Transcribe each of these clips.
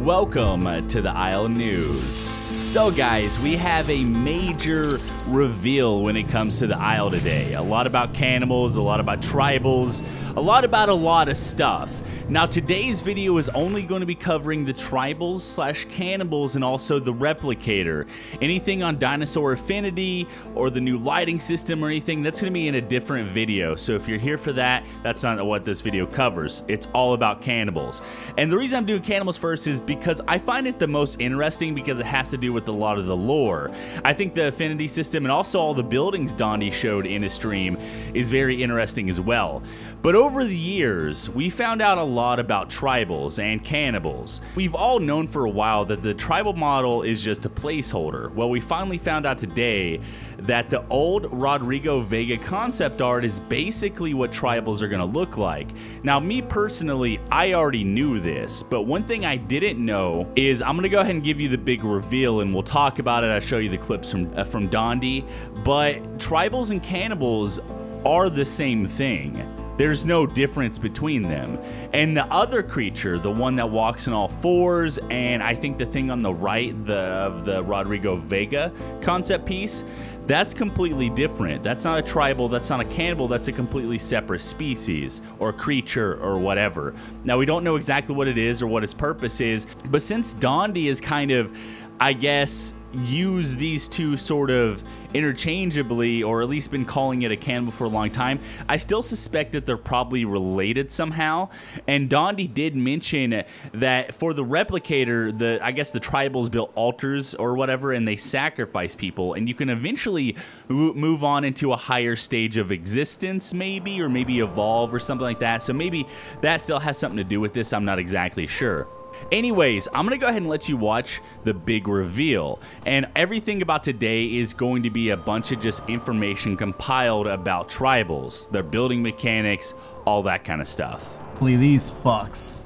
welcome to the Isle News. So guys, we have a major reveal when it comes to the Isle today. A lot about cannibals, a lot about tribals, a lot of stuff. Now today's video is only going to be covering the tribals slash cannibals and also the Replicator. Anything on Dinosaur Affinity or the new lighting system or anything, that's going to be in a different video. So if you're here for that, that's not what this video covers. It's all about cannibals. And the reason I'm doing cannibals first is because I find it the most interesting because it has to do with a lot of the lore. I think the affinity system and also all the buildings Dondi showed in his stream is very interesting as well. But over the years, we found out a lot about tribals and cannibals. We've all known for a while that the tribal model is just a placeholder. Well, we finally found out today that the old Rodrigo Vega concept art is basically what tribals are going to look like. Now, me personally, I already knew this, but one thing I didn't know is I'm going to go ahead and give you the big reveal and we'll talk about it. I'll show you the clips from Dondi, but tribals and cannibals are the same thing. There's no difference between them. And the other creature, the one that walks on all fours, and I think the thing on the right, of the Rodrigo Vega concept piece, that's completely different. That's not a tribal, that's not a cannibal, that's a completely separate species or creature or whatever. Now, we don't know exactly what it is or what its purpose is, but since Dondi is kind of, I guess, use these two sort of interchangeably, or at least been calling it a cannibal for a long time, I still suspect that they're probably related somehow. And Dondi did mention that for the Replicator, I guess the tribals built altars or whatever, and they sacrifice people, and you can eventually move on into a higher stage of existence, maybe, or maybe evolve or something like that. So maybe that still has something to do with this. I'm not exactly sure. Anyways, I'm going to go ahead and let you watch the big reveal. And everything about today is going to be a bunch of just information compiled about tribals, their building mechanics, all that kind of stuff. These fucks.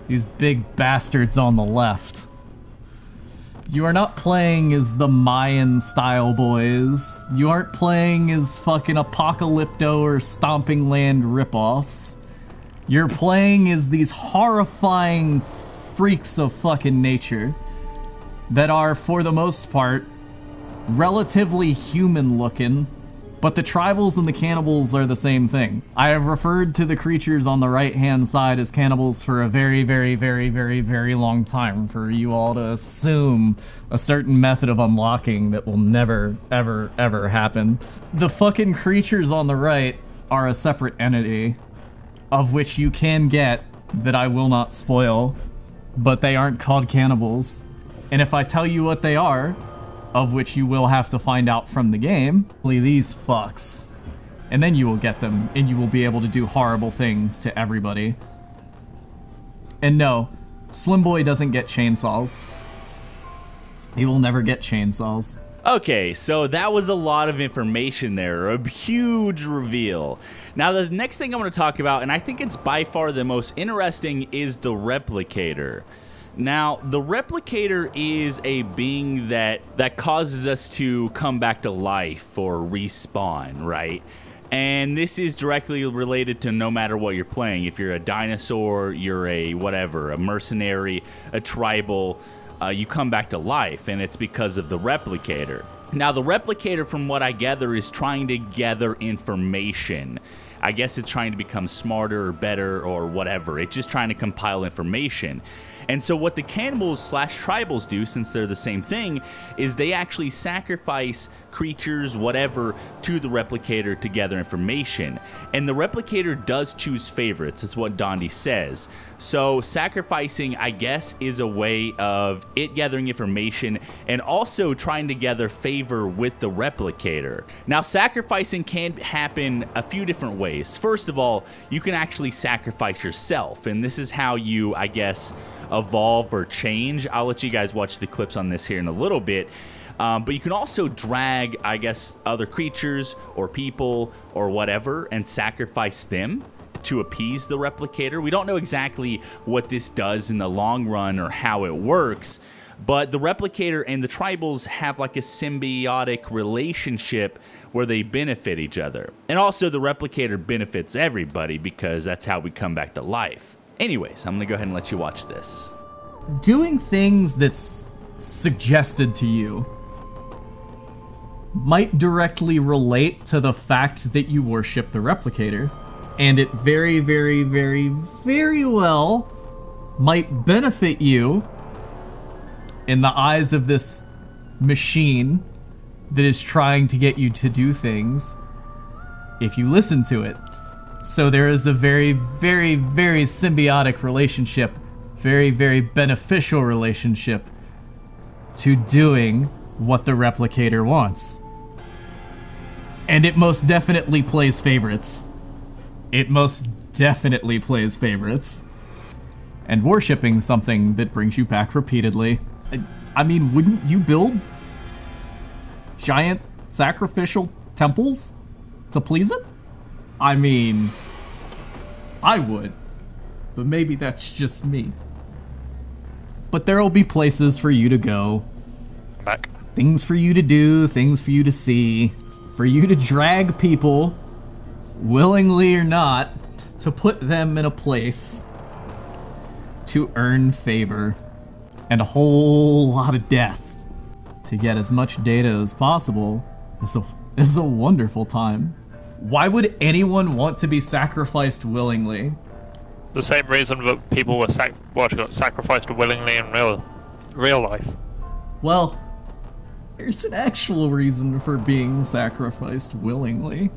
These big bastards on the left. You are not playing as the Mayan style boys. You aren't playing as fucking Apocalypto or Stomping Land ripoffs. You're playing as these horrifying freaks of fucking nature that are, for the most part, relatively human looking, but the tribals and the cannibals are the same thing. I have referred to the creatures on the right hand side as cannibals for a very, very, very, very, very long time, for you all to assume a certain method of unlocking that will never, ever, ever happen. The fucking creatures on the right are a separate entity, of which you can get, that I will not spoil, but they aren't called cannibals. And if I tell you what they are, of which you will have to find out from the game, these fucks. And then you will get them, and you will be able to do horrible things to everybody. And no, Slim Boy doesn't get chainsaws. He will never get chainsaws. Okay, so that was a lot of information there, a huge reveal. Now the next thing I want to talk about, and I think it's by far the most interesting, is the Replicator. Now, the Replicator is a being that causes us to come back to life or respawn, right? And this is directly related to no matter what you're playing. If you're a dinosaur, you're a whatever, a mercenary, a tribal, you come back to life, and it's because of the Replicator. Now, the Replicator, from what I gather, is trying to gather information. I guess it's trying to become smarter or better or whatever. It's just trying to compile information. And so what the cannibals slash tribals do, since they're the same thing, is they actually sacrifice creatures, whatever, to the Replicator to gather information. And the Replicator does choose favorites. That's what Dondi says. So sacrificing, I guess, is a way of it gathering information and also trying to gather favor with the Replicator. Now, sacrificing can happen a few different ways. First of all, you can actually sacrifice yourself, and this is how you, I guess, evolve or change. I'll let you guys watch the clips on this here in a little bit. But you can also drag, I guess, other creatures or people or whatever and sacrifice them to appease the Replicator. We don't know exactly what this does in the long run or how it works, but the Replicator and the tribals have like a symbiotic relationship where they benefit each other. And also the Replicator benefits everybody because that's how we come back to life. Anyways, I'm gonna go ahead and let you watch this. doing things that's suggested to you might directly relate to the fact that you worship the Replicator, and it very, very, very, very well might benefit you in the eyes of this machine that is trying to get you to do things if you listen to it. So there is a very, very, very symbiotic relationship, very, very beneficial relationship to doing what the Replicator wants. And it most definitely plays favorites. It most definitely plays favorites. And worshipping something that brings you back repeatedly. I mean, wouldn't you build giant sacrificial temples to please it? I mean, I would. But maybe that's just me. But there'll be places for you to go. Back. Things for you to do, things for you to see. For you to drag people, willingly or not, to put them in a place to earn favor and a whole lot of death to get as much data as possible is a wonderful time. Why would anyone want to be sacrificed willingly? The same reason that people were sacrificed willingly in real life. Well, there's an actual reason for being sacrificed willingly.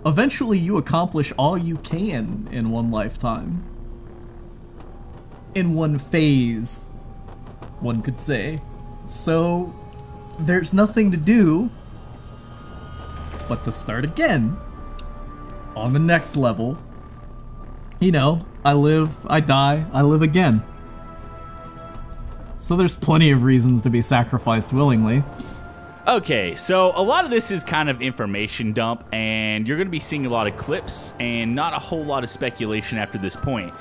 Eventually, you accomplish all you can in one lifetime. In one phase, one could say. So, there's nothing to do but to start again. On the next level. You know, I live, I die, I live again. So there's plenty of reasons to be sacrificed willingly. Okay, so a lot of this is kind of information dump, and you're going to be seeing a lot of clips and not a whole lot of speculation after this point.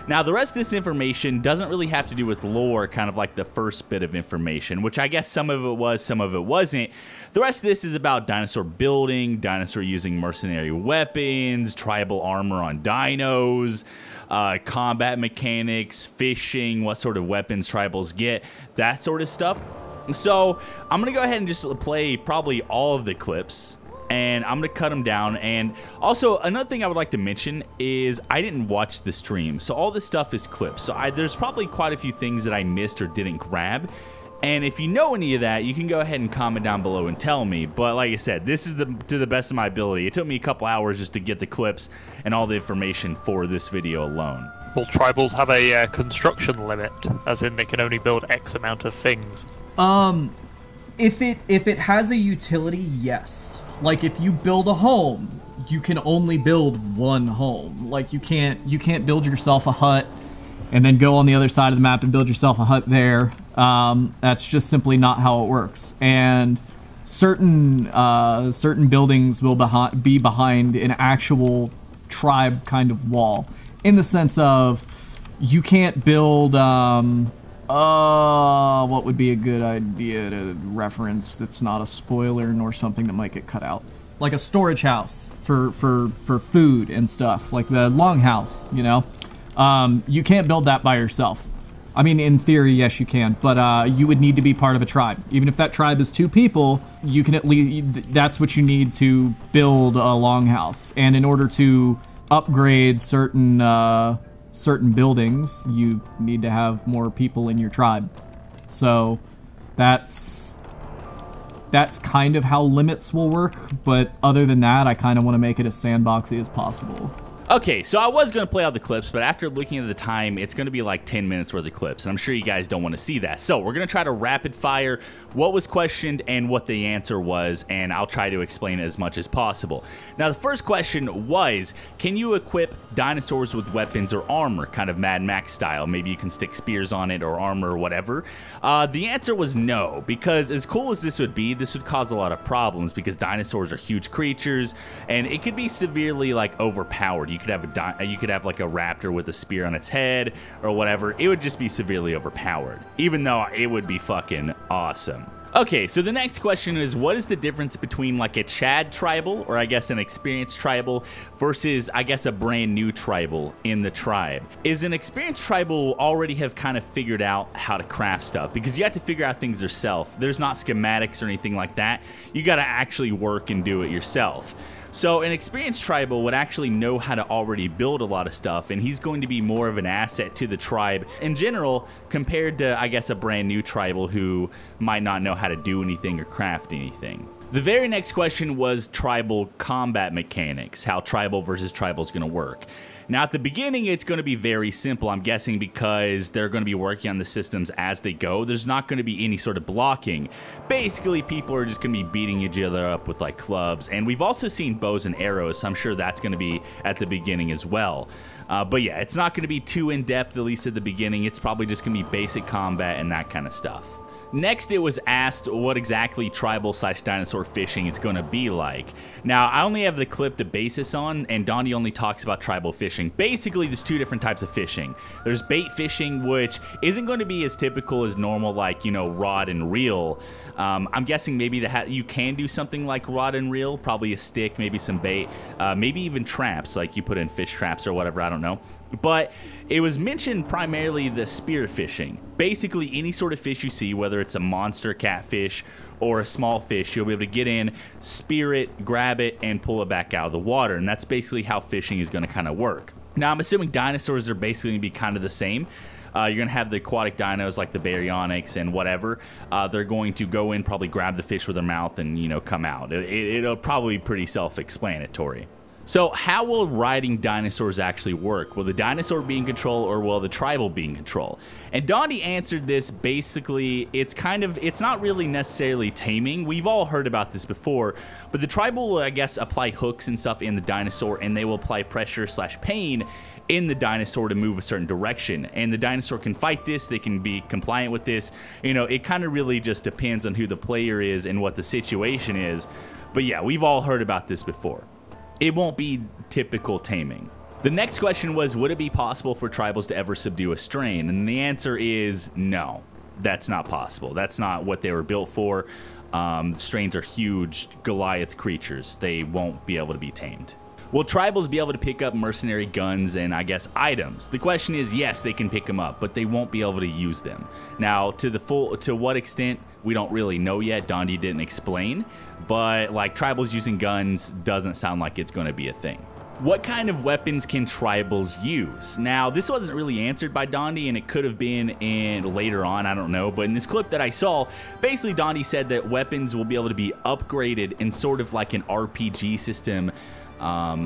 Now, the rest of this information doesn't really have to do with lore, kind of like the first bit of information, which I guess some of it was, some of it wasn't. The rest of this is about dinosaur building, dinosaur using mercenary weapons, tribal armor on dinos, combat mechanics, fishing, what sort of weapons tribals get, that sort of stuff. So I'm going to go ahead and just play probably all of the clips, and I'm going to cut them down. And also, another thing I would like to mention is I didn't watch the stream, so all this stuff is clips. So there's probably quite a few things that I missed or didn't grab. And if you know any of that, you can go ahead and comment down below and tell me. But like I said, this is to the best of my ability. It took me a couple hours just to get the clips and all the information for this video alone. Will tribals have a construction limit, as in they can only build X amount of things? If it has a utility, yes. Like if you build a home, you can only build one home. Like you can't build yourself a hut and then go on the other side of the map and build yourself a hut there. That's just simply not how it works. And certain buildings will be behind an actual tribe kind of wall, in the sense of you can't build what would be a good idea to reference that's not a spoiler nor something that might get cut out, like a storage house for food and stuff, like the longhouse, you know. You can't build that by yourself. I mean, in theory, yes, you can, but you would need to be part of a tribe. Even if that tribe is 2 people, you can at least, that's what you need to build a longhouse. And in order to upgrade certain buildings, you need to have more people in your tribe. So that's kind of how limits will work, but other than that, I kind of want to make it as sandboxy as possible. Okay, so I was going to play out the clips, but after looking at the time, it's going to be like 10 minutes worth of clips, and I'm sure you guys don't want to see that. So we're going to try to rapid fire what was questioned and what the answer was, and I'll try to explain it as much as possible. Now, the first question was, can you equip dinosaurs with weapons or armor, kind of Mad Max style? Maybe you can stick spears on it or armor or whatever. The answer was no, because as cool as this would be, this would cause a lot of problems because dinosaurs are huge creatures, and it could be severely like overpowered. You could have like a raptor with a spear on its head or whatever. It would just be severely overpowered, even though it would be fucking awesome. Okay, so the next question is, what is the difference between like a Chad tribal, or I guess an experienced tribal, versus I guess a brand new tribal in the tribe? Is an experienced tribal already have kind of figured out how to craft stuff? Because you have to figure out things yourself. There's not schematics or anything like that. You got to actually work and do it yourself. So an experienced tribal would actually know how to already build a lot of stuff, and he's going to be more of an asset to the tribe in general compared to, I guess, a brand new tribal who might not know how to do anything or craft anything. The very next question was tribal combat mechanics, how tribal versus tribal is going to work. Now, at the beginning, it's going to be very simple, I'm guessing, because they're going to be working on the systems as they go. There's not going to be any sort of blocking. Basically, people are just going to be beating each other up with, like, clubs. And we've also seen bows and arrows, so I'm sure that's going to be at the beginning as well. But yeah, it's not going to be too in-depth, at least at the beginning. It's probably just going to be basic combat and that kind of stuff. Next, it was asked what exactly tribal/dinosaur fishing is going to be like. Now, I only have the clip to base this on, and Donnie only talks about tribal fishing. Basically, there's two different types of fishing. There's bait fishing, which isn't going to be as typical as normal, like, you know, rod and reel. I'm guessing maybe you can do something like rod and reel, probably a stick, maybe some bait, maybe even traps, like you put in fish traps or whatever, I don't know. But it was mentioned primarily the spear fishing. Basically, any sort of fish you see, whether it's a monster catfish or a small fish, you'll be able to get in, spear it, grab it, and pull it back out of the water. And that's basically how fishing is going to kind of work. Now, I'm assuming dinosaurs are basically going to be kind of the same. You're going to have the aquatic dinos like the baryonyx and whatever. They're going to go in, probably grab the fish with their mouth and, you know, come out. It'll probably be pretty self-explanatory. So how will riding dinosaurs actually work? Will the dinosaur be in control, or will the tribal be in control? And Donnie answered this basically, it's not really necessarily taming. We've all heard about this before, but the tribal will, I guess, apply hooks and stuff in the dinosaur, and they will apply pressure/pain in the dinosaur to move a certain direction. And the dinosaur can fight this, they can be compliant with this. You know, it kind of really just depends on who the player is and what the situation is. But yeah, we've all heard about this before. It won't be typical taming. The next question was, would it be possible for tribals to ever subdue a strain? And the answer is no, that's not possible. That's not what they were built for. Strains are huge Goliath creatures. They won't be able to be tamed. Will tribals be able to pick up mercenary guns and, I guess, items? The question is, yes, they can pick them up, but they won't be able to use them. Now, to what extent, we don't really know yet. Donnie didn't explain, but like tribals using guns doesn't sound like it's going to be a thing. What kind of weapons can tribals use? Now, this wasn't really answered by Donnie, and it could have been in later on, I don't know. But in this clip that I saw, basically Donnie said that weapons will be able to be upgraded in sort of like an RPG system,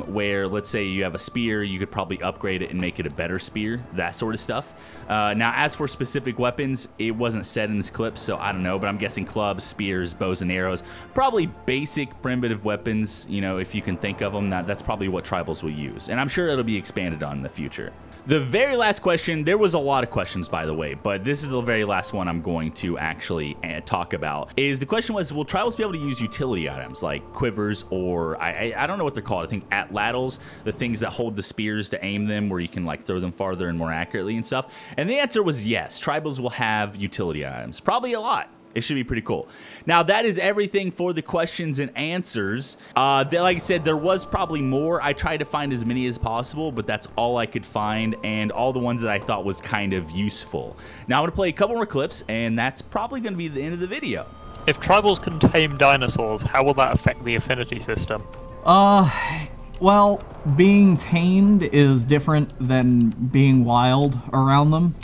where, let's say you have a spear, you could probably upgrade it and make it a better spear, that sort of stuff. Now, as for specific weapons, it wasn't said in this clip, so I don't know, but I'm guessing clubs, spears, bows and arrows, probably basic primitive weapons, you know, if you can think of them. That's probably what tribals will use, and I'm sure it'll be expanded on in the future. The very last question, there was a lot of questions, by the way, but this is the very last one I'm going to actually talk about, is the question was, will tribals be able to use utility items like quivers, or I don't know what they're called, I think atlatls, the things that hold the spears to aim them, where you can like throw them farther and more accurately and stuff? And the answer was yes, tribals will have utility items, probably a lot. It should be pretty cool. Now, that is everything for the questions and answers. Like I said, there was probably more. I tried to find as many as possible, but that's all I could find, and all the ones that I thought was kind of useful. Now, I'm going to play a couple more clips, and that's probably going to be the end of the video. If tribals can tame dinosaurs, how will that affect the affinity system? Well, being tamed is different than being wild around them.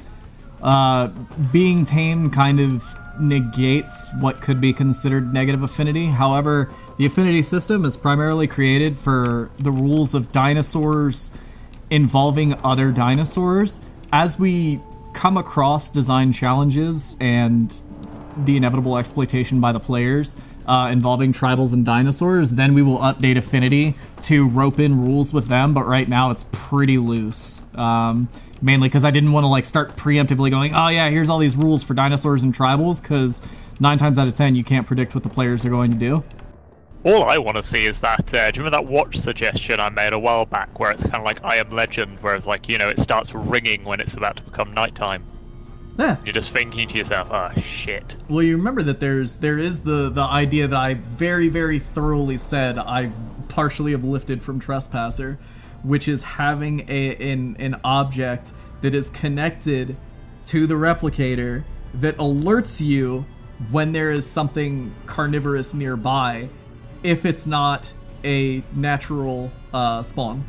Being tamed kind of negates what could be considered negative affinity. However, the affinity system is primarily created for the rules of dinosaurs involving other dinosaurs. As we come across design challenges and the inevitable exploitation by the players involving tribals and dinosaurs, then we will update affinity to rope in rules with them, but right now it's pretty loose. Mainly because I didn't want to like start preemptively going, oh yeah, here's all these rules for dinosaurs and tribals, because 9 times out of 10 you can't predict what the players are going to do. All I want to see is that, do you remember that watch suggestion I made a while back, where it's kind of like I Am Legend, where it's like, you know, it starts ringing when it's about to become nighttime? Yeah. You're just thinking to yourself, oh shit. Well, you remember that there is the idea that I very, very thoroughly said I partially have lifted from Trespasser, which is having an object that is connected to the replicator that alerts you when there is something carnivorous nearby, if it's not a natural spawn.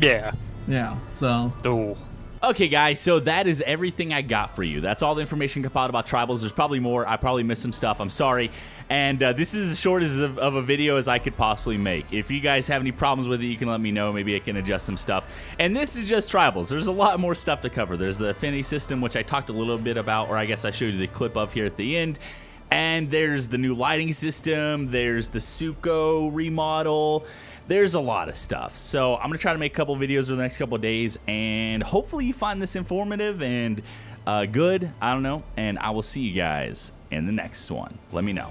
Yeah. Yeah, so... Ooh. Okay, guys, so that is everything I got for you. That's all the information compiled about tribals. There's probably more. I probably missed some stuff. I'm sorry. And this is as short of a video as I could possibly make. If you guys have any problems with it, you can let me know. Maybe I can adjust some stuff. And this is just tribals. There's a lot more stuff to cover. There's the affinity system, which I talked a little bit about, or I guess I showed you the clip of here at the end. And there's the new lighting system. There's the Suko remodel. There's a lot of stuff. So I'm going to try to make a couple videos over the next couple of days, and hopefully you find this informative and good. I don't know. And I will see you guys in the next one. Let me know.